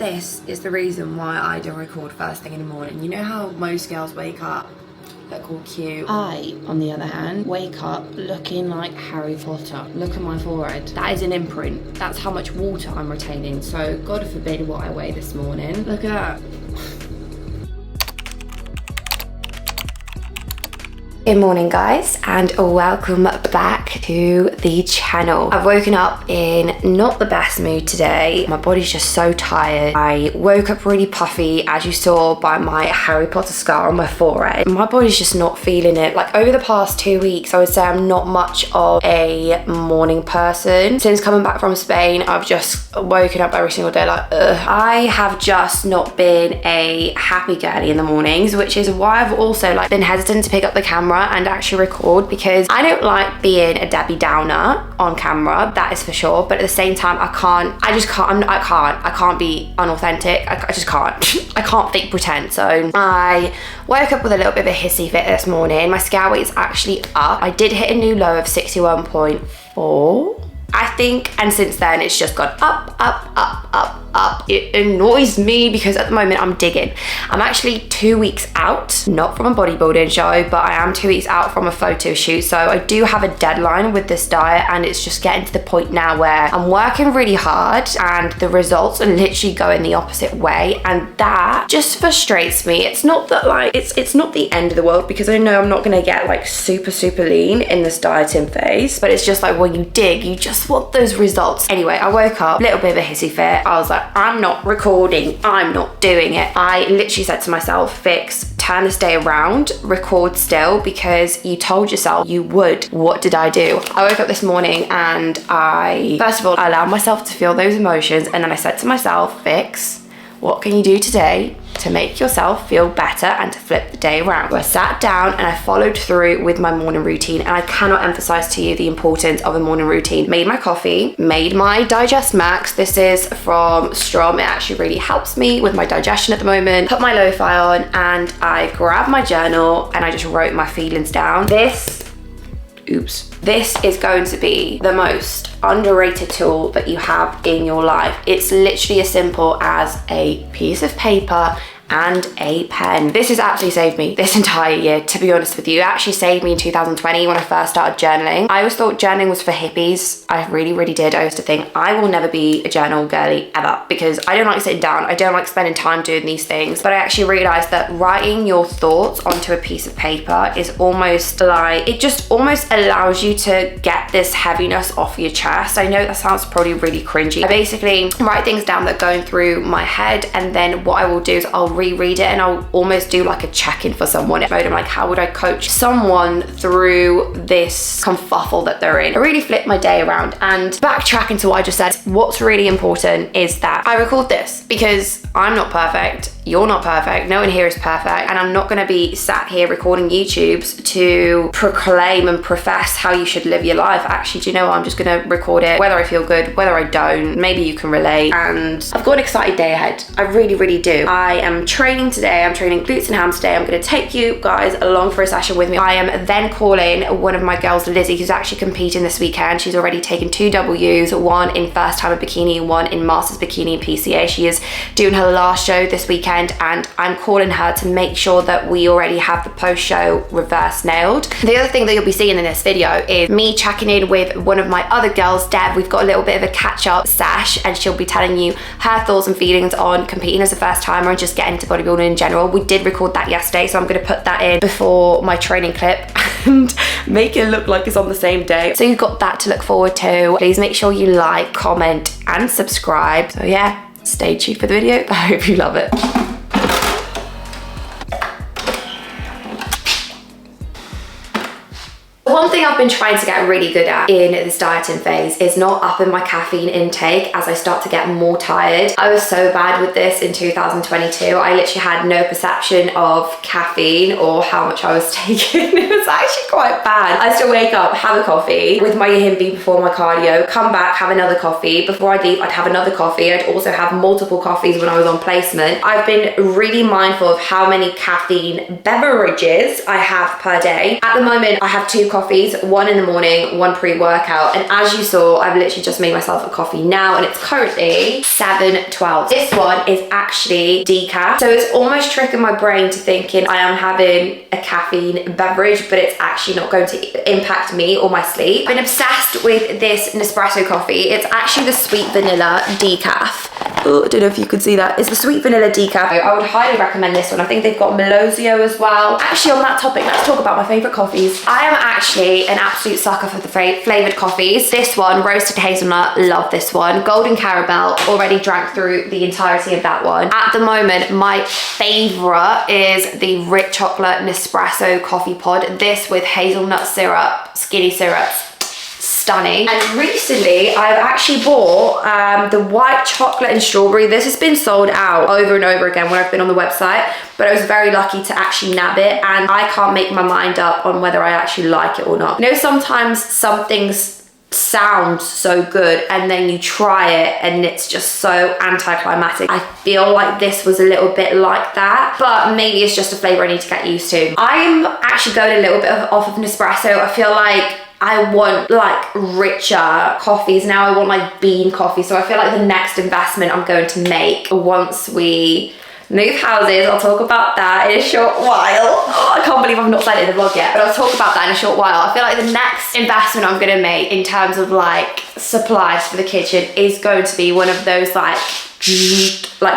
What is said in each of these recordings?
This is the reason why I don't record first thing in the morning. You know how most girls wake up, look all cute? I, on the other hand, wake up looking like Harry Potter. Look at my forehead. That is an imprint. That's how much water I'm retaining. So God forbid what I weigh this morning. Look at that. Good morning guys, and welcome back to the channel. I've woken up in not the best mood today. My body's just so tired. I woke up really puffy, as you saw by my Harry Potter scar on my forehead. My body's just not feeling it. Like over the past 2 weeks, I would say I'm not much of a morning person. Since coming back from Spain, I've just woken up every single day like, ugh. I have just not been a happy girly in the mornings, which is why I've also been hesitant to pick up the camera and actually record, because I don't like being a Debbie Downer on camera, that is for sure, but at the same time I can't be unauthentic. I just can't. I can't fake pretend. So I woke up with a little bit of a hissy fit this morning. My scale weight is actually up. I did hit a new low of 61.4 I think, and since then it's just gone up, up, up, up, up. It annoys me because at the moment I'm digging. I'm actually 2 weeks out, not from a bodybuilding show, but I am 2 weeks out from a photo shoot. So I do have a deadline with this diet, and it's just getting to the point now where I'm working really hard and the results are literally going the opposite way, and that just frustrates me. It's not that it's not the end of the world, because I know I'm not gonna get super lean in this dieting phase, but it's just when you dig, you just want those results. Anyway, I woke up, little bit of a hissy fit. I was like, I'm not recording, I'm not doing it. I literally said to myself, Fix, turn this day around, record still, because you told yourself you would. What did I do? I woke up this morning and first of all, I allowed myself to feel those emotions, and then I said to myself, Fix, what can you do today to make yourself feel better and to flip the day around? I sat down and I followed through with my morning routine, and I cannot emphasize to you the importance of a morning routine. Made my coffee, made my Digest Max. This is from Strom. It actually really helps me with my digestion at the moment. Put my lo-fi on and I grabbed my journal and I just wrote my feelings down. This is going to be the most underrated tool that you have in your life. It's literally as simple as a piece of paper and a pen. This has actually saved me this entire year, to be honest with you. It actually saved me in 2020 when I first started journaling. I always thought journaling was for hippies. I really did. I used to think I will never be a journal girly ever, because I don't like sitting down. I don't like spending time doing these things. But I actually realized that writing your thoughts onto a piece of paper is almost it just almost allows you to get this heaviness off your chest. I know that sounds probably really cringy. I basically write things down that are going through my head, and then what I will do is I'll reread it and I'll almost do a check-in for someone. I'm like, how would I coach someone through this kerfuffle that they're in? I really flipped my day around. And backtracking to what I just said, what's really important is that I record this because I'm not perfect, you're not perfect, no one here is perfect, and I'm not going to be sat here recording YouTubes to proclaim and profess how you should live your life. Actually, do you know what? I'm just going to record it whether I feel good, whether I don't. Maybe you can relate. And I've got an exciting day ahead. I really do. I am training today. I'm training glutes and hams today. I'm going to take you guys along for a session with me. I am then calling one of my girls, Lizzie, who's actually competing this weekend. She's already taken 2 W's, one in first time in bikini, one in masters bikini and PCA. She is doing her last show this weekend, and I'm calling her to make sure that we already have the post-show reverse nailed. The other thing that you'll be seeing in this video is me checking in with one of my other girls, Deb. We've got a little bit of a catch-up sesh, and she'll be telling you her thoughts and feelings on competing as a first timer and just getting into bodybuilding in general. We did record that yesterday, so I'm going to put that in before my training clip and make it look like it's on the same day. So you've got that to look forward to. Please make sure you like, comment and subscribe. So yeah, stay tuned for the video. I hope you love it. One thing I've been trying to get really good at in this dieting phase is not upping my caffeine intake as I start to get more tired. I was so bad with this in 2022. I literally had no perception of caffeine or how much I was taking. It was actually quite bad. I used to wake up, have a coffee with my Hiiiiiii before my cardio, come back, have another coffee. Before I'd leave, I'd have another coffee. I'd also have multiple coffees when I was on placement. I've been really mindful of how many caffeine beverages I have per day. At the moment, I have 2 coffees coffees, one in the morning, one pre-workout. And as you saw, I've literally just made myself a coffee now, and it's currently 7:12. This one is actually decaf. So it's almost tricking my brain to thinking I am having a caffeine beverage, but it's actually not going to impact me or my sleep. I've been obsessed with this Nespresso coffee. It's actually the sweet vanilla decaf. Oh, I don't know if you could see that. It's the sweet vanilla decaf. I would highly recommend this one. I think they've got Melosio as well. Actually, on that topic, let's talk about my favorite coffees. I am actually an absolute sucker for the flavored coffees. This one, roasted hazelnut, love this one. Golden caramel, already drank through the entirety of that one. At the moment, my favorite is the rich chocolate Nespresso coffee pod. This with hazelnut syrup, skinny syrups. Stunning. And recently I've actually bought the white chocolate and strawberry. This has been sold out over and over again when I've been on the website, but I was very lucky to actually nab it, and I can't make my mind up on whether I actually like it or not. You know, sometimes some things sound so good and then you try it and it's just so anticlimactic. I feel like this was a little bit like that, but maybe it's just a flavor I need to get used to. I'm actually going a little bit off of Nespresso. I feel like I want like richer coffees now. I want like bean coffee. So I feel like the next investment I'm going to make once we move houses, I'll talk about that in a short while. Oh, I can't believe I've not said it in the vlog yet, but I'll talk about that in a short while. I feel like the next investment I'm gonna make in terms of like supplies for the kitchen is going to be one of those like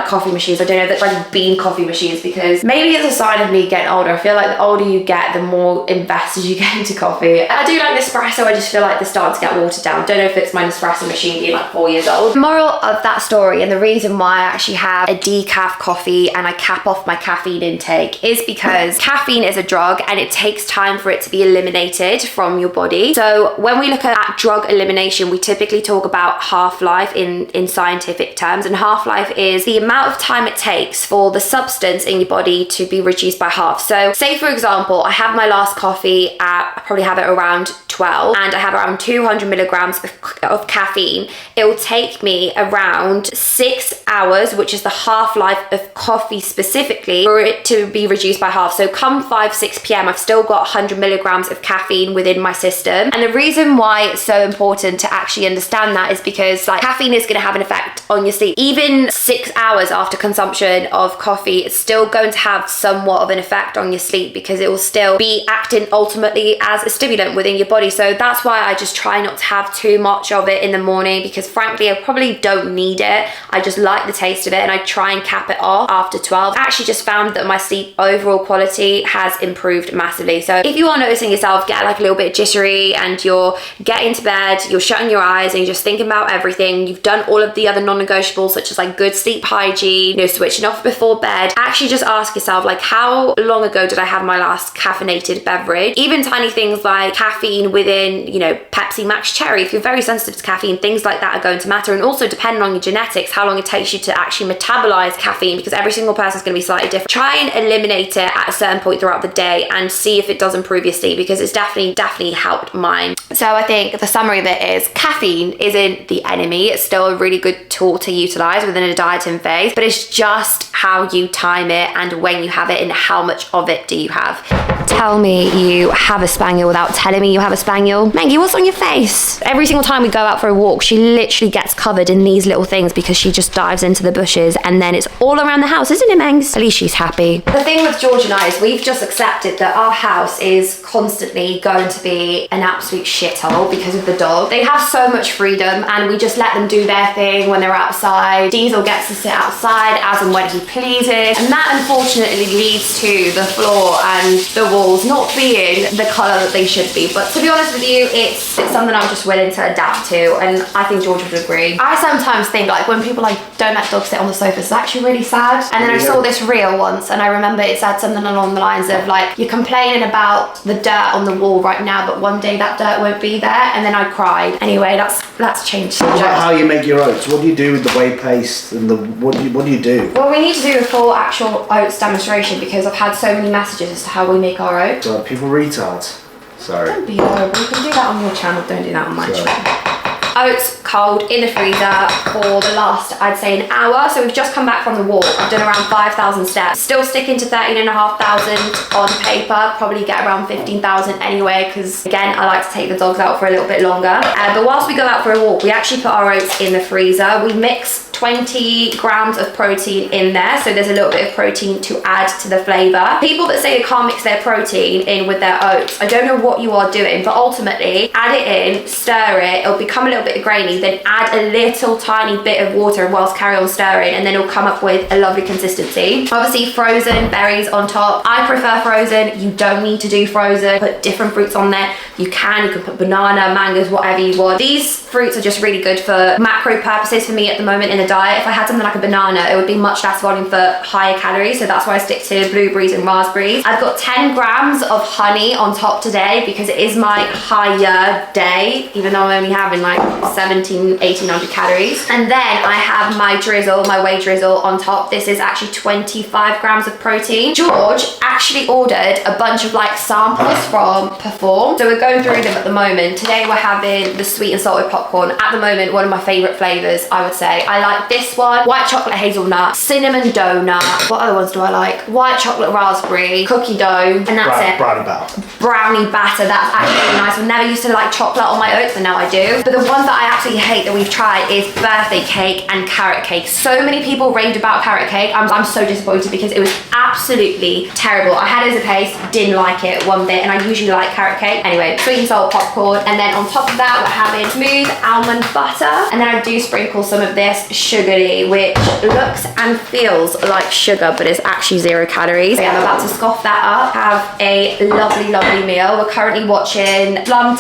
coffee machines. I don't know, that's like bean coffee machines, because maybe it's a sign of me getting older. I feel like the older you get, the more invested you get into coffee. I do like Nespresso, I just feel like they're starting to get watered down. Don't know if it's my Nespresso machine being like 4 years old. The moral of that story, and the reason why I actually have a decaf coffee and I cap off my caffeine intake, is because caffeine is a drug and it takes time for it to be eliminated from your body. So when we look at drug elimination, we typically talk about half-life in scientific terms, and half-life is the amount of time it takes for the substance in your body to be reduced by half. So say for example, I have my last coffee at, I probably have it around 12, and I have around 200 milligrams of caffeine. It will take me around 6 hours, which is the half-life of coffee specifically, for it to be reduced by half. So come 5-6 p.m, I've still got 100 milligrams of caffeine within my system. And the reason why it's so important to actually understand that is because like caffeine is going to have an effect on your sleep. Even 6 hours after consumption of coffee, it's still going to have somewhat of an effect on your sleep, because it will still be acting ultimately as a stimulant within your body. So that's why I just try not to have too much of it in the morning, because frankly I probably don't need it. I just like the taste of it, and I try and cap it off after 12. I actually just found that my sleep overall quality has improved massively. So if you are noticing yourself get like a little bit jittery and you're getting to bed, you're shutting your eyes and you're just thinking about everything, you've done all of the other non-negotiables such as like good sleep hygiene, you know, switching off before bed, actually just ask yourself like, how long ago did I have my last caffeinated beverage? Even tiny things like caffeine within, you know, Pepsi Max Cherry, if you're very sensitive to caffeine, things like that are going to matter. And also depending on your genetics, how long it takes you to actually metabolize caffeine, because every single person is going to be slightly different. Try and eliminate it at a certain point throughout the day and see if it does improve your sleep, because it's definitely helped mine. So I think the summary of it is caffeine isn't the enemy. It's still a really good tool to utilize within a dieting phase, but it's just how you time it and when you have it and how much of it do you have. Tell me you have a spaniel without telling me you have a spaniel. Maggie, what's on your face? Every single time we go out for a walk, she literally gets covered in these little things because she just dives into the bushes, and then it's all around the house, isn't it, Mangs? At least she's happy. The thing with George and I is we've just accepted that our house is constantly going to be an absolute shithole because of the dog. They have so much freedom and we just let them do their thing when they're outside. Diesel gets to sit outside as and when he pleases, and that unfortunately leads to the floor and the walls not being the colour that they should be. But to be honest with you, it's something I'm just willing to adapt to, and I think George would agree. I sometimes think like when people like don't let dogs sit on the sofa, it's actually really sad. And then I saw this reel once and I remember it said something along the lines of like, you're complaining about the dirt on the wall right now, but one day that dirt won't be there. And then I cried. Anyway, that's changed subject. What about how you make your oats? What do you do with the whey paste and the what do you do? Well, we need to do a full actual oats demonstration because I've had so many messages as to how we make our oats. So people retards. Sorry. Don't be horrible. You can do that on your channel, don't do that on my channel. Oats cold in the freezer for the last, I'd say, an hour. So we've just come back from the walk. I've done around 5,000 steps. Still sticking to 13,500 on paper. Probably get around 15,000 anyway, because again, I like to take the dogs out for a little bit longer. But whilst we go out for a walk, we actually put our oats in the freezer. We mix 20 grams of protein in there, so there's a little bit of protein to add to the flavor. People that say they can't mix their protein in with their oats, I don't know what you are doing, but ultimately add it in, stir it, it'll become a little bit grainy, then add a little tiny bit of water whilst carry on stirring, and then it'll come up with a lovely consistency. Obviously frozen berries on top. I prefer frozen. You don't need to do frozen. Put different fruits on there. You can put banana, mangoes, whatever you want. These fruits are just really good for macro purposes for me at the moment in the diet. If I had something like a banana, it would be much less volume for higher calories, so that's why I stick to blueberries and raspberries. I've got 10 grams of honey on top today because it is my higher day, even though I'm only having like 1,800 calories. And then I have my drizzle, my whey drizzle on top. This is actually 25 grams of protein. George actually ordered a bunch of like samples from Perform, so we're going through them at the moment. Today we're having the sweet and salted popcorn. At the moment, one of my favorite flavors, I would say. I like this one, white chocolate hazelnut, cinnamon donut. What other ones do I like? White chocolate raspberry, cookie dough, and that's it. Brownie batter. Brownie batter, that's actually really nice. I never used to like chocolate on my oats, but now I do. But the ones that I absolutely hate that we've tried is birthday cake and carrot cake. So many people raved about carrot cake. I'm so disappointed because it was absolutely terrible. I had it as a paste, didn't like it one bit, and I usually like carrot cake. Anyway, sweet and salt popcorn, and then on top of that we're having smooth almond butter, and then I do sprinkle some of this sugary, which looks and feels like sugar but is actually 0 calories. So yeah, I'm about to scoff that up, have a lovely meal. We're currently watching Slum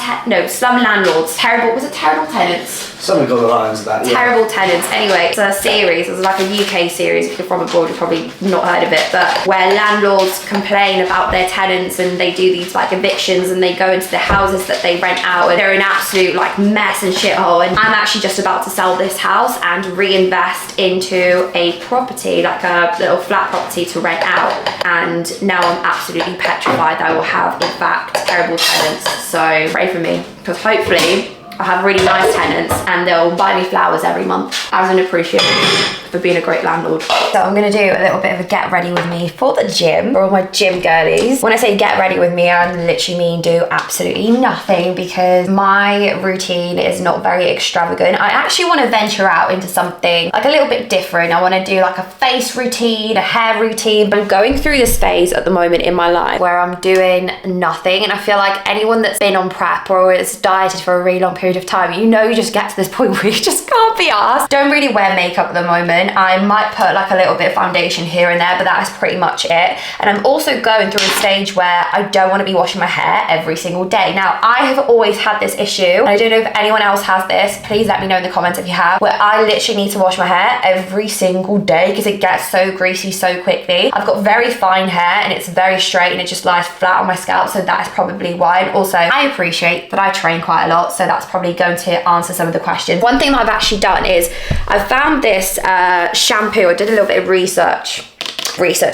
Landlords. Was it Terrible Tenants? Something along the lines of that, yeah. Terrible Tenants. Anyway, it's a series. It's like a UK series. If you're from abroad, you've probably not heard of it, but where landlords complain about their tenants and they do these like evictions and they go into the houses that they rent out and they're an absolute like mess and shithole. And I'm actually just about to sell this house and reinvest into a property, like a little flat property to rent out. And now I'm absolutely petrified that I will have, in fact, terrible tenants. So pray for me, because hopefully I have really nice tenants and they'll buy me flowers every month as an appreciation for being a great landlord. So I'm gonna do a little bit of a get ready with me for the gym, for all my gym girlies. When I say get ready with me, I literally mean do absolutely nothing because my routine is not very extravagant. I actually want to venture out into something like a little bit different. I want to do like a face routine, a hair routine. I'm going through this phase at the moment in my life where I'm doing nothing, and I feel like anyone that's been on prep or has dieted for a really long period of time, you know, you just get to this point where you just can't be asked. Don't really wear makeup at the moment. I might put like a little bit of foundation here and there, but that is pretty much it. And I'm also going through a stage where I don't want to be washing my hair every single day. Now, I have always had this issue, and I don't know if anyone else has this. Please let me know in the comments if you have, where I literally need to wash my hair every single day because it gets so greasy so quickly. I've got very fine hair and it's very straight and it just lies flat on my scalp, so that is probably why. And also, I appreciate that I train quite a lot, so that's probably going to answer some of the questions. One thing that I've actually done is I found this shampoo. I did a little bit of research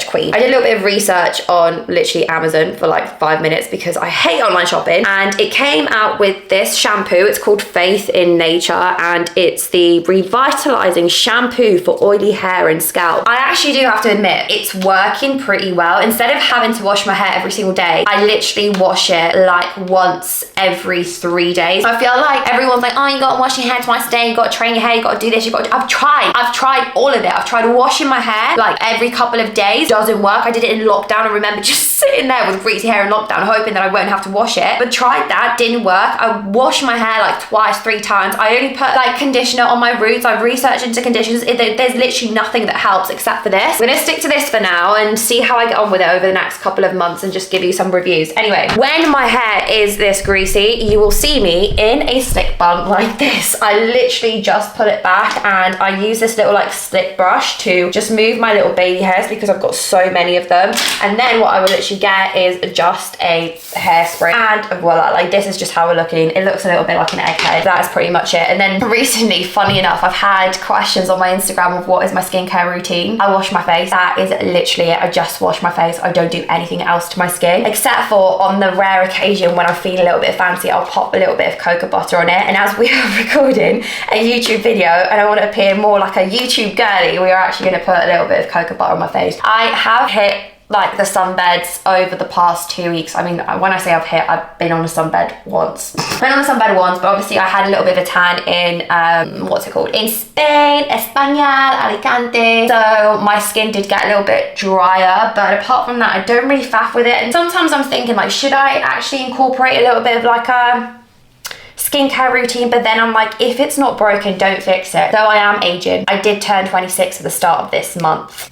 queen. I did a little bit of research on literally Amazon for like 5 minutes because I hate online shopping, and it came out with this shampoo. It's called Faith in Nature, and it's the revitalizing shampoo for oily hair and scalp. I actually do have to admit it's working pretty well. Instead of having to wash my hair every single day, I literally wash it like once every 3 days. I feel like everyone's like, oh, you gotta wash your hair twice a day, you gotta train your hair, you gotta do this, you gotta do... I've tried all of it. I've tried washing my hair like every couple of days. Doesn't work. I did it in lockdown. I remember just sitting there with greasy hair in lockdown hoping that I won't have to wash it, but tried that, didn't work. I washed my hair like twice, 3 times. I only put like conditioner on my roots. I've researched into conditioners. There's literally nothing that helps except for this. I'm gonna stick to this for now and see how I get on with it over the next couple of months and just give you some reviews. Anyway, when my hair is this greasy, you will see me in a slick bun like this. I literally just pull it back and I use this little like slick brush to just move my little baby hairs because because I've got so many of them. And then what I would literally get is just a hairspray, and voila, like this is just how we're looking. It looks a little bit like an egghead. That is pretty much it. And then recently, funny enough, I've had questions on my Instagram of what is my skincare routine. I wash my face. That is literally it. I just wash my face. I don't do anything else to my skin, except for on the rare occasion when I feel a little bit fancy, I'll pop a little bit of cocoa butter on it. And as we are recording a YouTube video and I want to appear more like a YouTube girly, we are actually going to put a little bit of cocoa butter on my face. I have hit like the sunbeds over the past 2 weeks. I mean, when I say I've been on a sunbed once. Been on a sunbed once, but obviously I had a little bit of a tan in, what's it called? In Spain, España, Alicante. So my skin did get a little bit drier, but apart from that, I don't really faff with it. And sometimes I'm thinking like, should I actually incorporate a little bit of like a skincare routine? But then I'm like, if it's not broken, don't fix it. Though I am aging. I did turn 26 at the start of this month.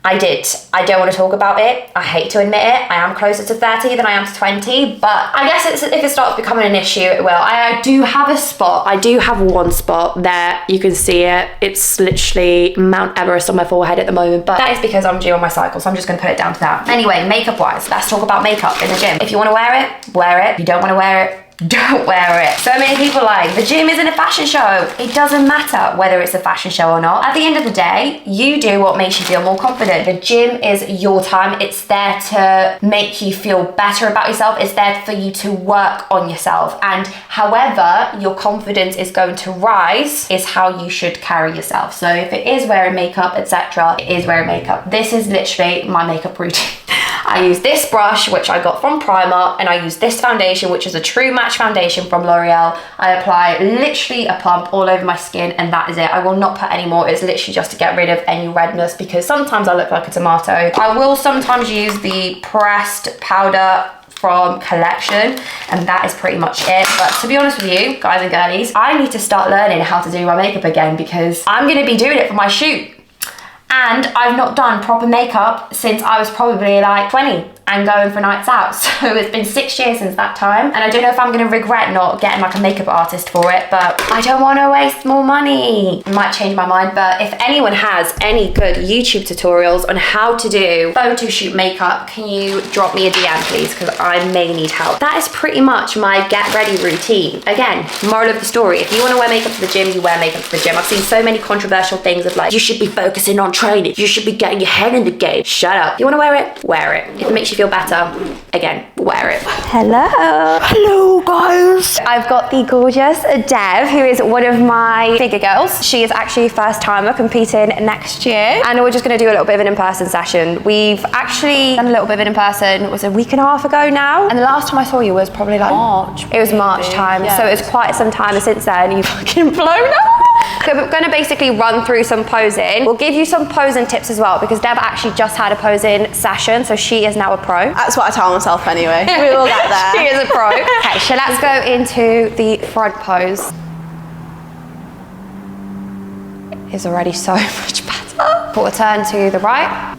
I did. I don't want to talk about it. I hate to admit it. I am closer to 30 than I am to 20, but I guess if it starts becoming an issue, it will. I do have a spot. I do have one spot there. You can see it. It's literally Mount Everest on my forehead at the moment, but that is because I'm due on my cycle, so I'm just going to put it down to that. Anyway, makeup wise, let's talk about makeup in the gym. If you want to wear it, wear it. If you don't want to wear it, don't wear it. So many people are like, the gym isn't a fashion show. It doesn't matter whether it's a fashion show or not. At the end of the day, you do what makes you feel more confident. The gym is your time. It's there to make you feel better about yourself. It's there for you to work on yourself. And however your confidence is going to rise is how you should carry yourself. So if it is wearing makeup, etc., it is wearing makeup. This is literally my makeup routine. I use this brush, which I got from Primark, and I use this foundation, which is a True Match foundation from L'Oreal. I apply literally a pump all over my skin, and that is it. I will not put any more. It's literally just to get rid of any redness, because sometimes I look like a tomato. I will sometimes use the pressed powder from Collection, and that is pretty much it. But to be honest with you, guys and girlies, I need to start learning how to do my makeup again, because I'm going to be doing it for my shoot. And I've not done proper makeup since I was probably like 20 and going for nights out. So it's been 6 years since that time. And I don't know if I'm gonna regret not getting like a makeup artist for it, but I don't wanna waste more money. I might change my mind, but if anyone has any good YouTube tutorials on how to do photo shoot makeup, can you drop me a DM please? Because I may need help. That is pretty much my get ready routine. Again, moral of the story, if you wanna wear makeup to the gym, you wear makeup to the gym. I've seen so many controversial things of like, you should be focusing on training. You should be getting your head in the game. Shut up. You wanna wear it? Wear it. If it makes you feel better, again, wear it. Hello. Hello, guys. I've got the gorgeous Dev, who is one of my figure girls. She is actually a first timer competing next year. And we're just gonna do a little bit of an in-person session. We've actually done a little bit of it in person, it was a week and a half ago now. And the last time I saw you was probably like March. It was March time. Yeah. So it was quite some time, and since then you've fucking blown up. So we're gonna basically run through some posing. We'll give you some posing tips as well, because Deb actually just had a posing session, so she is now a pro. That's what I tell myself anyway. We will get there. She is a pro. Okay, so let's go into the front pose. It's already so much better. Quarter turn to the right.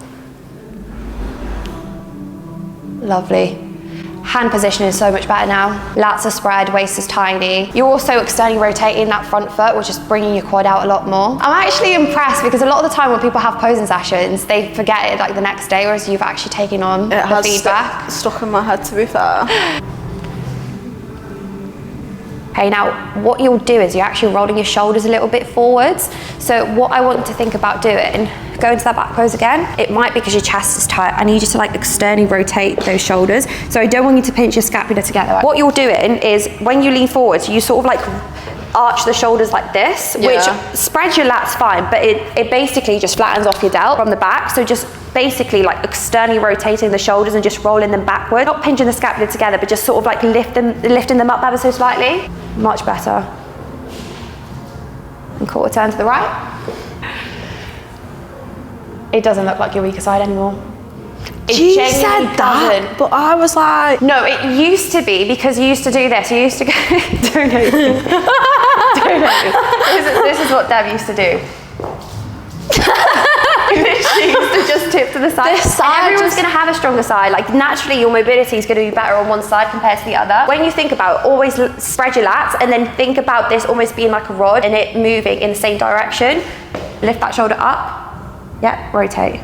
Lovely. Hand position is so much better now. Lats are spread, waist is tiny. You're also externally rotating that front foot, which is bringing your quad out a lot more. I'm actually impressed, because a lot of the time when people have posing sessions, they forget it like the next day, whereas you've actually taken on the feedback. Stuck in my head, to be fair. Okay, now what you'll do is you're actually rolling your shoulders a little bit forwards. So what I want to think about doing, go into that back pose again. It might be because your chest is tight. I need you to like externally rotate those shoulders. So I don't want you to pinch your scapula together. What you're doing is when you lean forward, you sort of like arch the shoulders like this, which spreads your lats fine, but it basically just flattens off your delt from the back. So just basically like externally rotating the shoulders and just rolling them backward. Not pinching the scapula together, but just sort of like lifting them up ever so slightly. Much better. And quarter turn to the right. It doesn't look like your weaker side anymore. She said that, but I was like... No, it used to be, because you used to do this. You used to go... Don't hate me. Don't hate me. This is what Deb used to do. She used to just tip to the side. This side everyone's going to have a stronger side. Like naturally your mobility is going to be better on one side compared to the other. When you think about it, always spread your lats, and then think about this almost being like a rod and it moving in the same direction. Lift that shoulder up. Yeah, rotate.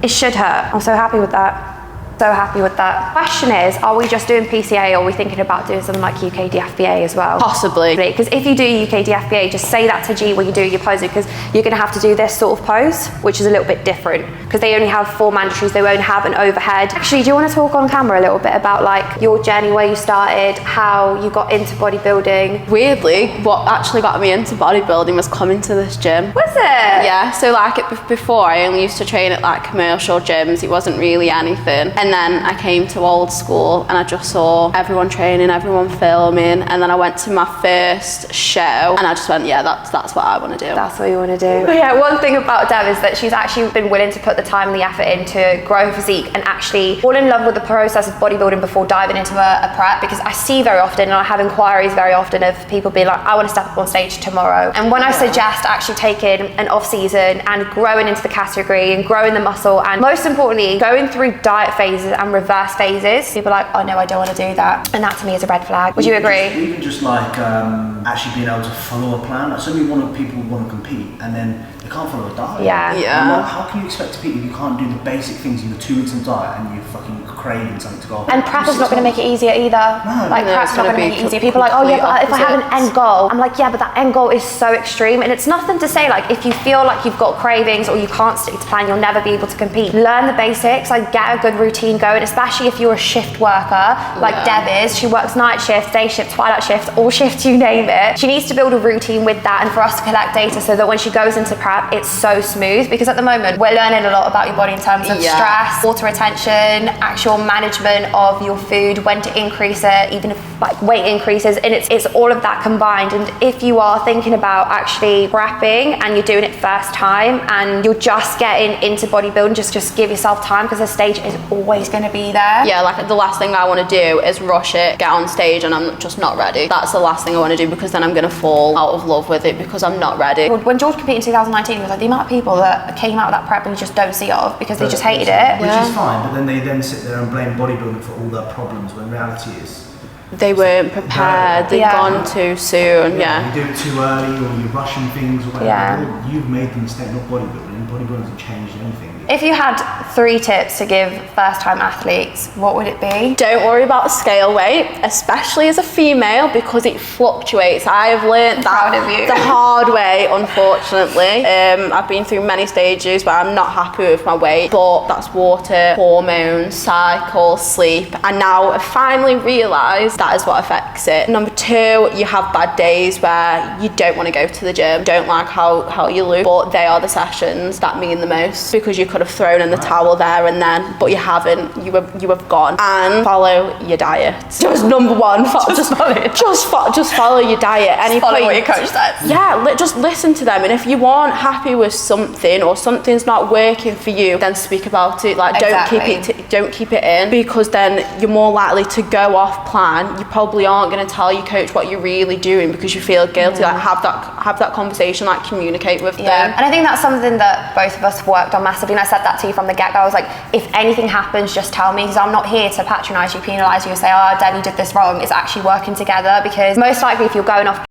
It should hurt. I'm so happy with that. So happy with that. Question is, are we just doing PCA, or are we thinking about doing something like UKDFBA as well? Possibly. Because if you do UKDFBA, just say that to G when you do your posing, because you're going to have to do this sort of pose, which is a little bit different, because they only have 4 mandatories, they won't have an overhead. Actually, do you want to talk on camera a little bit about like your journey, where you started, how you got into bodybuilding? Weirdly, what actually got me into bodybuilding was coming to this gym. Was it? Yeah, so like before I only used to train at like commercial gyms. It wasn't really anything. And then I came to old school and I just saw everyone training, everyone filming, and then I went to my first show and I just went, yeah, that's what I want to do. That's what you want to do. But yeah, one thing about Deb is that she's actually been willing to put the time and the effort in to grow her physique and actually fall in love with the process of bodybuilding before diving into a prep, because I see very often, and I have inquiries very often of people being like, I want to step up on stage tomorrow. And when I suggest actually taking an off season and growing into the category and growing the muscle, and most importantly, going through diet phases and reverse phases, people are like, oh no, I don't want to do that. And that to me is a red flag. Would you agree? Even just like actually being able to follow a plan. Like, so many people want to compete and then they can't follow a diet. Yeah. Like, how can you expect to compete if you can't do the basic things? You're 2 weeks in diet and you're fucking craving something to go. And prep is not going to make it easier either. No, like prep's not going to make it easier. People are like, oh yeah, but if I have an end goal, I'm like, yeah, but that end goal is so extreme, and it's nothing to say like if you feel like you've got cravings or you can't stick to plan, you'll never be able to compete. Learn the basics, like get a good routine going, especially if you're a shift worker like Deb is. She works night shift, day shift, twilight shift, all shifts, you name it. She needs to build a routine with that, and for us to collect data so that when she goes into prep, it's so smooth, because at the moment we're learning a lot about your body in terms of stress, water retention, actual management of your food, when to increase it, even if like weight increases, and it's all of that combined. And if you are thinking about actually prepping and you're doing it first time and you're just getting into bodybuilding, just give yourself time, because the stage is always going to be there. Yeah, like the last thing I want to do is rush it, get on stage and I'm just not ready. That's the last thing I want to do, because then I'm going to fall out of love with it because I'm not ready. When George competed in 2019, it was like the amount of people that came out of that prep and you just don't see of because they just hated it. Which is fine, but then they then sit there and blame bodybuilding for all their problems, when reality is they weren't prepared, they'd gone too soon. You do it too early, or you're rushing things, or whatever. Yeah. You've made the mistake, not bodybuilding. Bodybuilding hasn't changed anything. If you had 3 tips to give first-time athletes, what would it be? Don't worry about the scale weight, especially as a female, because it fluctuates. I have learned that the hard way, unfortunately. I've been through many stages where I'm not happy with my weight, but that's water, hormones, cycle, sleep, and now I've finally realised that is what affects it. Number 2, you have bad days where you don't want to go to the gym, don't like how you look, but they are the sessions that mean the most, because you could have thrown in the towel there and then, but you haven't. You have gone. And follow your diet. Just number 1, just follow your diet. Any follow point, what your coach says. Yeah, just listen to them. And if you aren't happy with something, or something's not working for you, then speak about it. Like don't keep it in, because then you're more likely to go off plan. You probably aren't going to tell your coach what you're really doing because you feel guilty. Like have that conversation, like communicate with them. And I think that's something that both of us worked on massively, and I said that to you from the get-go. I was like, if anything happens, just tell me, because I'm not here to patronise you, penalise you, and say, oh, Deb, you did this wrong. It's actually working together, because most likely if you're going off,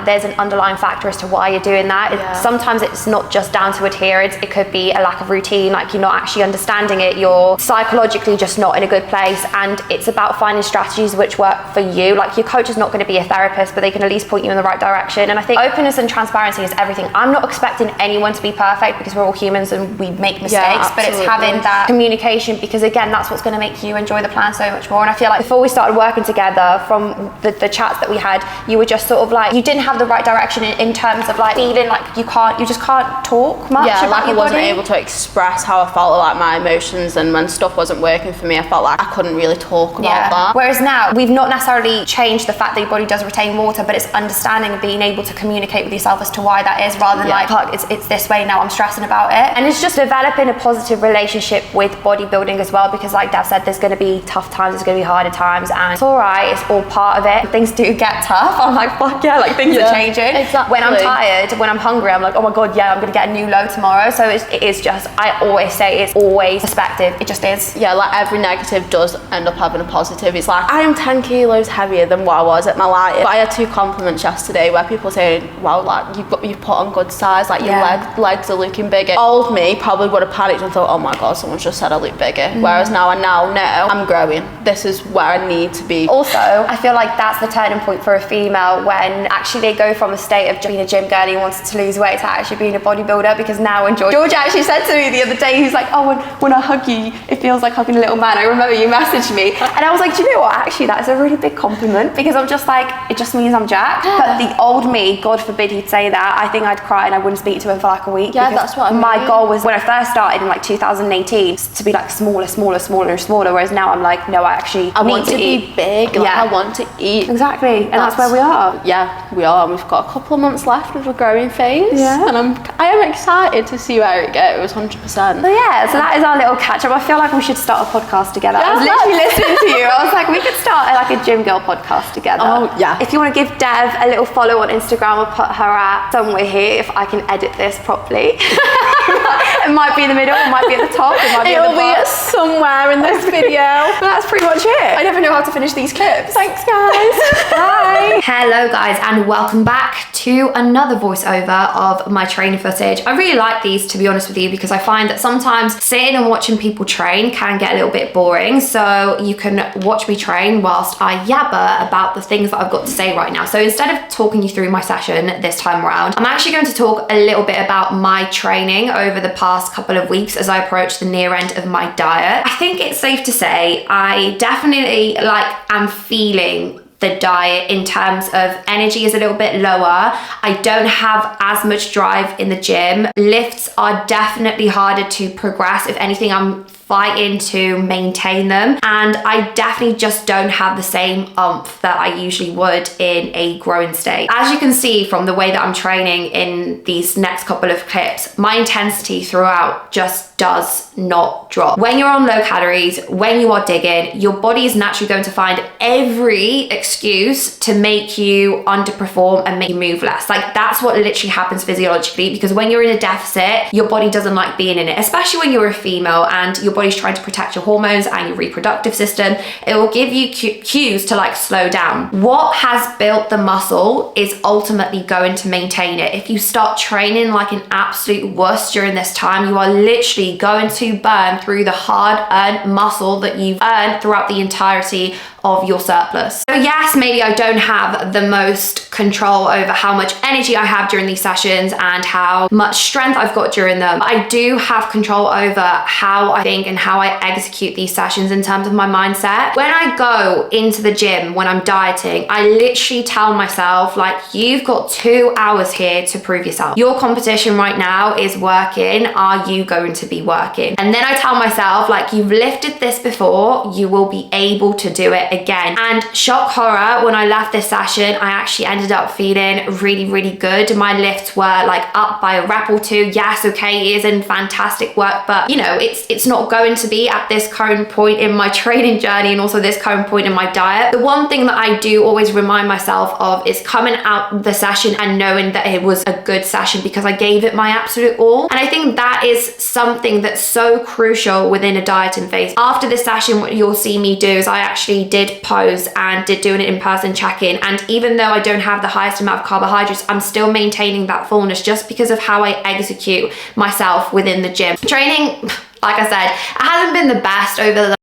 there's an underlying factor as to why you're doing that. Sometimes it's not just down to adherence, it could be a lack of routine, like you're not actually understanding it, you're psychologically just not in a good place, and it's about finding strategies which work for you. Like your coach is not going to be a therapist, but they can at least point you in the right direction. And I think openness and transparency is everything. I'm not expecting anyone to be perfect, because we're all humans and we make mistakes, but it's having that communication, because again, that's what's going to make you enjoy the plan so much more. And I feel like before we started working together, from the chats that we had, you were just sort of like, you didn't have the right direction in terms of like feeling like you just can't talk much about like your I wasn't body. able to express how I felt, like my emotions, and when stuff wasn't working for me, I felt like I couldn't really talk about that. Whereas now, we've not necessarily changed the fact that your body does retain water, but it's understanding and being able to communicate with yourself as to why that is, rather than like, oh, it's this way now, I'm stressing about it. And it's just developing a positive relationship with bodybuilding as well, because like Dad said, there's going to be tough times, there's going to be harder times, and it's all right, it's all part of it. Things do get tough. I'm like, fuck yeah, like things are changing. Exactly. When I'm tired, when I'm hungry, I'm like, oh my God, yeah, I'm gonna get a new low tomorrow. So it is just, I always say it's always perspective. It just is. Yeah, like every negative does end up having a positive. It's like, I am 10 kilos heavier than what I was at my lightest. But I had 2 compliments yesterday where people saying, wow, like you've put on good size, like your legs are looking bigger. Old me probably would have panicked and thought, oh my God, someone's just said I look bigger. Whereas now I know I'm growing. This is where I need to be. Also, I feel like that's the turning point for a female when actually they go from a state of being a gym girl who wanted to lose weight to actually being a bodybuilder, because now when George actually said to me the other day, he was like, oh, when I hug you, it feels like hugging a little man. I remember you messaged me and I was like, do you know what? Actually, that is a really big compliment, because I'm just like, it just means I'm jacked. But the old me, God forbid he'd say that, I think I'd cry and I wouldn't speak to him for like a week. Yeah, that's what I mean. My goal was, when I first started in like 2018, to be like smaller, whereas now I'm like, no, I want to be big. Like, I want to eat. Exactly, and that's where we are. Yeah, we are. We've got a couple of months left of a growing phase. Yeah. And I am excited to see where it goes, 100%. So yeah, so that is our little catch up. I feel like we should start a podcast together. Yeah, I was literally listening to you. I was like, we could start like a gym girl podcast together. Oh, yeah. If you want to give Dev a little follow on Instagram, I'll put her at somewhere here if I can edit this properly. It might be in the middle, it might be at the top, it might be at the bottom. It'll be somewhere in this video. That's pretty much it. I never know how to finish these clips. Thanks, guys. Bye. Hello, guys, and welcome back to another voiceover of my training footage. I really like these, to be honest with you, because I find that sometimes sitting and watching people train can get a little bit boring. So you can watch me train whilst I yabber about the things that I've got to say right now. So instead of talking you through my session this time around, I'm actually going to talk a little bit about my training over the past couple of weeks as I approach the near end of my diet. I think it's safe to say I definitely am feeling the diet in terms of energy is a little bit lower. I don't have as much drive in the gym. Lifts are definitely harder to progress. If anything, I'm fighting to maintain them, and I definitely just don't have the same oomph that I usually would in a growing state. As you can see from the way that I'm training in these next couple of clips, my intensity throughout just does not drop. When you're on low calories, when you are digging, your body is naturally going to find every excuse to make you underperform and make you move less. Like, that's what literally happens physiologically, because when you're in a deficit, your body doesn't like being in it, especially when you're a female and your body's trying to protect your hormones and your reproductive system. It will give you cues to slow down. What has built the muscle is ultimately going to maintain it. If you start training like an absolute wuss during this time, you are literally going to burn through the hard-earned muscle that you've earned throughout the entirety of your surplus. So yes, maybe I don't have the most control over how much energy I have during these sessions and how much strength I've got during them. I do have control over how I think and how I execute these sessions in terms of my mindset. When I go into the gym, when I'm dieting, I literally tell myself, you've got 2 hours here to prove yourself. Your competition right now is working. Are you going to be working? And then I tell myself, you've lifted this before, you will be able to do it again. And shock horror, when I left this session, I actually ended up feeling really, really good. My lifts were up by a rep or 2. Yes, okay, it isn't fantastic work, but it's not going to be at this current point in my training journey and also this current point in my diet. The one thing that I do always remind myself of is coming out the session and knowing that it was a good session because I gave it my absolute all. And I think that is something that's so crucial within a dieting phase. After this session, what you'll see me do is I actually did pose and did do an in-person check-in, and even though I don't have the highest amount of carbohydrates, I'm still maintaining that fullness just because of how I execute myself within the gym. Training, like I said, it hasn't been the best over the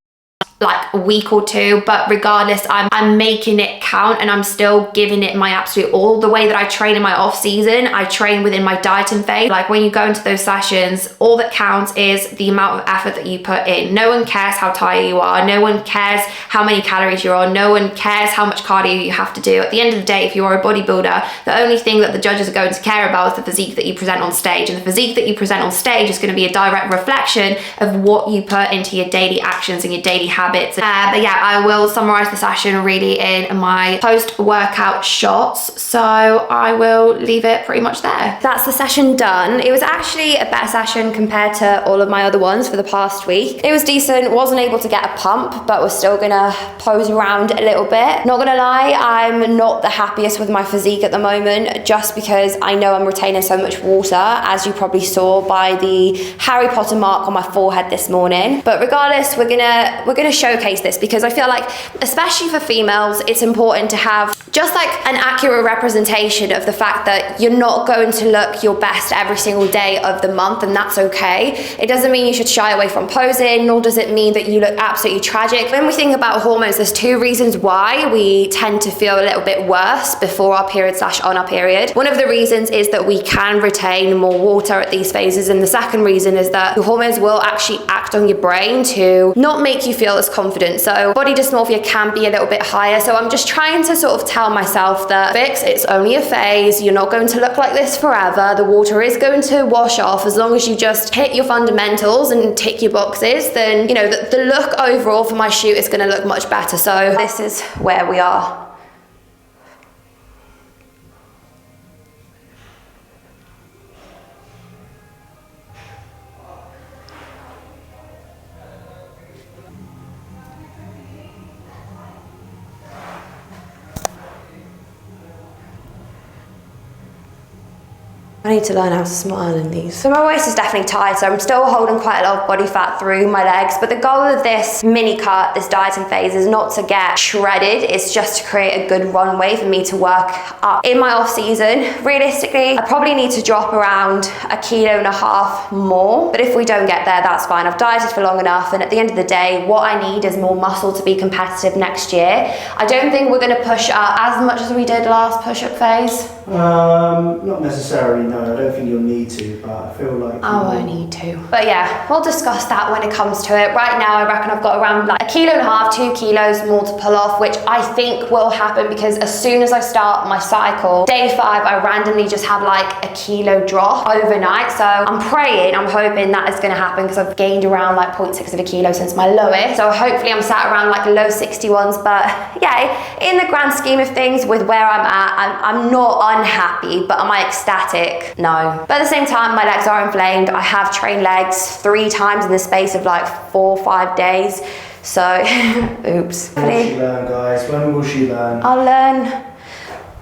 a week or 2, but regardless, I'm making it count and I'm still giving it my absolute all. The way that I train in my off season, I train within my dieting phase. When you go into those sessions, all that counts is the amount of effort that you put in. No one cares how tired you are. No one cares how many calories you're on. No one cares how much cardio you have to do. At the end of the day, if you're a bodybuilder, the only thing that the judges are going to care about is the physique that you present on stage, and the physique that you present on stage is going to be a direct reflection of what you put into your daily actions and your daily habits habits. But yeah, I will summarize the session really in my post-workout shots, so I will leave it pretty much there. That's the session done. It was actually a better session compared to all of my other ones for the past week. It was decent, wasn't able to get a pump, but was still gonna pose around a little bit. Not gonna lie, I'm not the happiest with my physique at the moment, just because I know I'm retaining so much water, as you probably saw by the Harry Potter mark on my forehead this morning. But regardless, we're gonna showcase this, because I feel like, especially for females, it's important to have just like an accurate representation of the fact that you're not going to look your best every single day of the month, and that's okay. It doesn't mean you should shy away from posing, nor does it mean that you look absolutely tragic. When we think about hormones, there's two reasons why we tend to feel a little bit worse before our period / on our period. One of the reasons is that we can retain more water at these phases, and the second reason is that your hormones will actually act on your brain to not make you feel as confident. So body dysmorphia can be a little bit higher. So I'm just trying to sort of tell myself that, Vix, it's only a phase. You're not going to look like this forever. The water is going to wash off. As long as you just hit your fundamentals and tick your boxes, then, you know, the look overall for my shoot is going to look much better. So this is where we are. I need to learn how to smile in these. So my waist is definitely tight, so I'm still holding quite a lot of body fat through my legs, but the goal of this mini cut, this dieting phase, is not to get shredded, it's just to create a good runway for me to work up. In my off season, realistically, I probably need to drop around 1.5 kilos more, but if we don't get there, that's fine. I've dieted for long enough, and at the end of the day, what I need is more muscle to be competitive next year. I don't think we're gonna push up as much as we did last push-up phase. Not necessarily, no. I don't think you'll need to, but I feel like I won't need to. But yeah, we'll discuss that when it comes to it. Right now, I reckon I've got around like 1.5 kilos, 2 kilos more to pull off, which I think will happen because as soon as I start my cycle, day 5, I randomly just have like 1 kilo drop overnight. So I'm praying, I'm hoping that is gonna happen because I've gained around like 0.6 of a kilo since my lowest. So hopefully I'm sat around like low 61s. But yeah, in the grand scheme of things with where I'm at, I'm not unhappy, but am I ecstatic? No. But at the same time, my legs are inflamed. I have trained legs 3 times in the space of like 4 or 5 days. So, oops. When will she learn, guys? When will she learn?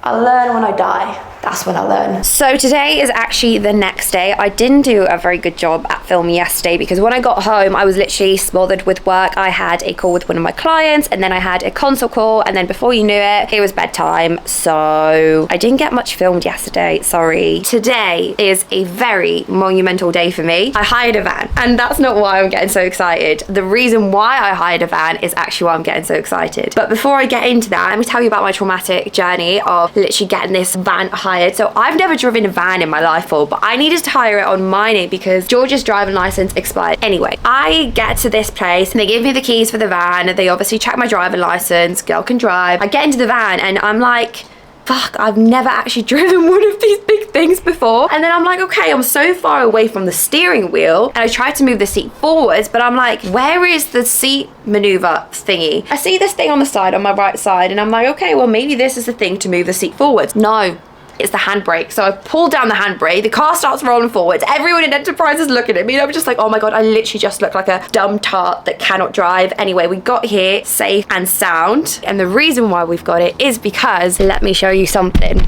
I'll learn when I die. That's when I learn. So today is actually the next day. I didn't do a very good job at filming yesterday because when I got home, I was literally smothered with work. I had a call with one of my clients, and then I had a consult call, and then before you knew it, it was bedtime. So I didn't get much filmed yesterday, sorry. Today is a very monumental day for me. I hired a van, and that's not why I'm getting so excited. The reason why I hired a van is actually why I'm getting so excited. But before I get into that, let me tell you about my traumatic journey of literally getting this van hired. So I've never driven a van in my life before, but I needed to hire it on my name because Georgia's driving license expired. Anyway, I get to this place and they give me the keys for the van. They obviously check my driving license, girl can drive. I get into the van and I'm like, fuck, I've never actually driven one of these big things before. And then I'm like, okay, I'm so far away from the steering wheel. And I tried to move the seat forwards, but I'm like, where is the seat maneuver thingy? I see this thing on the side, on my right side, and I'm like, okay, well, maybe this is the thing to move the seat forwards. No. It's the handbrake. So I pull down the handbrake, the car starts rolling forwards, everyone in Enterprise is looking at me, and I'm just like, oh my god, I literally just look like a dumb tart that cannot drive. Anyway, we got here safe and sound, and the reason why we've got it is because, let me show you something.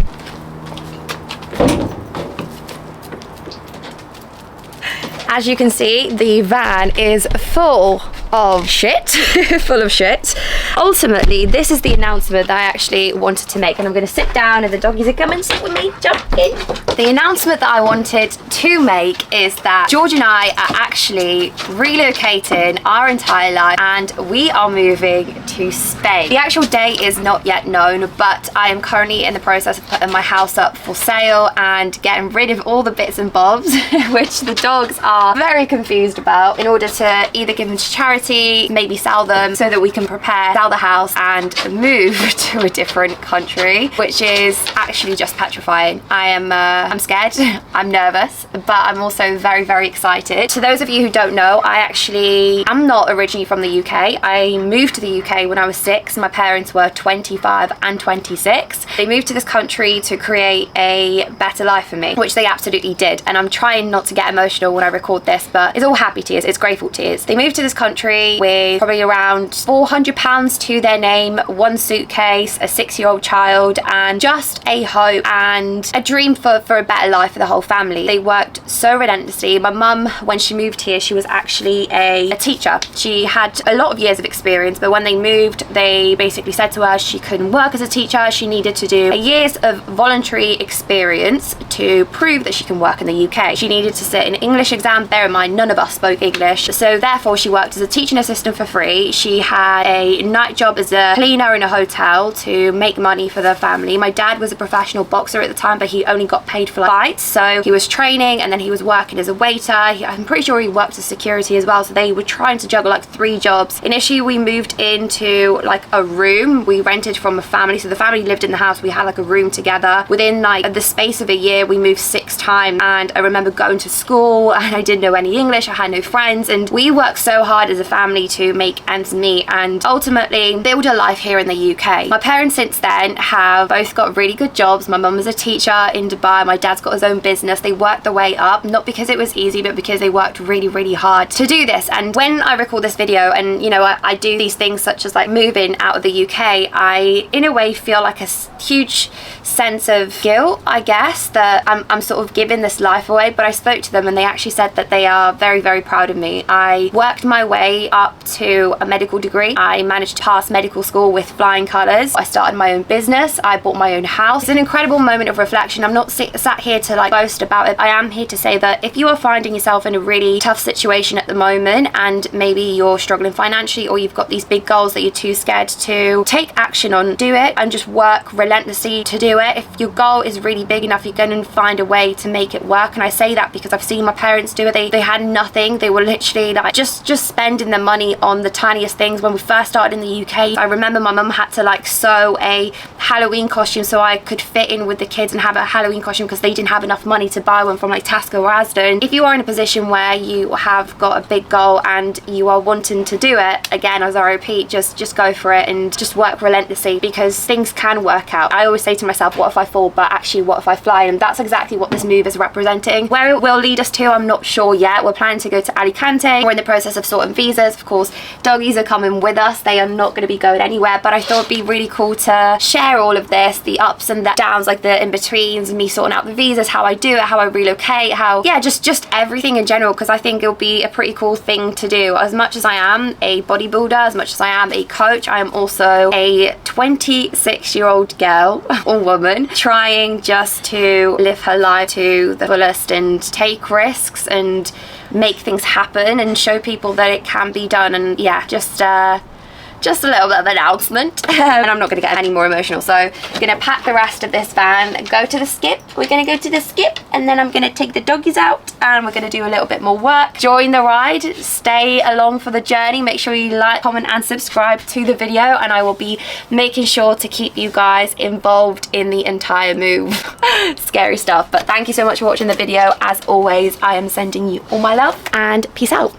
As you can see, the van is full of shit, full of shit. Ultimately, this is the announcement that I actually wanted to make, and I'm gonna sit down and the doggies are coming, sit with me, jump in. The announcement that I wanted to make is that George and I are actually relocating our entire life and we are moving to Spain. The actual date is not yet known, but I am currently in the process of putting my house up for sale and getting rid of all the bits and bobs, which the dogs are are very confused about, in order to either give them to charity, maybe sell them, so that we can prepare, sell the house and move to a different country, which is actually just petrifying. I'm scared, I'm nervous, but I'm also very, very excited. To those of you who don't know, I'm not originally from the UK. I moved to the UK when I was 6. My parents were 25 and 26. They moved to this country to create a better life for me, which they absolutely did. And I'm trying not to get emotional when I record this, but it's all happy tears, it's grateful tears. They moved to this country with probably around £400 to their name, 1 suitcase, a 6-year-old child, and just a hope and a dream for a better life for the whole family. They worked so relentlessly. My mum, when she moved here, she was actually a teacher. She had a lot of years of experience, but when they moved, they basically said to her she couldn't work as a teacher. She needed to do a year's of voluntary experience to prove that she can work in the UK. She needed to sit an English exam. Bear in mind, none of us spoke English, so therefore she worked as a teaching assistant for free. She had a night job as a cleaner in a hotel to make money for the family. My dad was a professional boxer at the time, but he only got paid for like fights, so he was training and then he was working as a waiter. I'm pretty sure he worked as security as well, so they were trying to juggle like 3 jobs. Initially we moved into like a room we rented from a family, so the family lived in the house. We had like a room together. Within like the space of a year we moved 6 times, and I remember going to school and I didn't know any English, I had no friends, and we worked so hard as a family to make ends meet and ultimately build a life here in the UK. My parents since then have both got really good jobs. My mum was a teacher in Dubai, my dad's got his own business. They worked their way up, not because it was easy, but because they worked really, really hard to do this. And when I record this video and, you know, I do these things such as like moving out of the UK, I in a way feel like a huge sense of guilt, I guess, that I'm sort of giving this life away. But I spoke to them and they actually said that they are very, very proud of me. I worked my way up to a medical degree. I managed to pass medical school with flying colours. I started my own business. I bought my own house. It's an incredible moment of reflection. I'm not sat here to like boast about it. I am here to say that if you are finding yourself in a really tough situation at the moment and maybe you're struggling financially or you've got these big goals that you're too scared to take action on, do it and just work relentlessly to do it. If your goal is really big enough, you're going to find a way to make it work. And I say that because I've seen my parents do it. They had nothing. They were literally like just spending their money on the tiniest things. When we first started in the UK, I remember my mum had to like sew a Halloween costume so I could fit in with the kids and have a Halloween costume because they didn't have enough money to buy one from like Tesco or Asda. If you are in a position where you have got a big goal and you are wanting to do it, again, as I repeat, just go for it and just work relentlessly, because things can work out. I always say to myself, what if I fall, but actually what if I fly? And that's exactly what this move is representing. Where it will lead us to, I'm not sure yet. We're planning to go to Alicante. We're in the process of sorting visas. Of course, doggies are coming with us. They are not going to be going anywhere, but I thought it'd be really cool to share all of this, the ups and the downs, like the in-betweens, me sorting out the visas, how I do it, how I relocate, how, yeah, just everything in general, because I think it'll be a pretty cool thing to do. As much as I am a bodybuilder, as much as I am a coach, I am also a 26-year-old girl or woman trying just to live her life to the fullest and take risks and make things happen and show people that it can be done. And yeah, just a little bit of an announcement. And I'm not going to get any more emotional, so I'm going to pack the rest of this van, go to the skip. We're going to go to the skip and then I'm going to take the doggies out and we're going to do a little bit more work. Join the ride, stay along for the journey. Make sure you like, comment and subscribe to the video, and I will be making sure to keep you guys involved in the entire move. Scary stuff, but thank you so much for watching the video. As always, I am sending you all my love and peace out.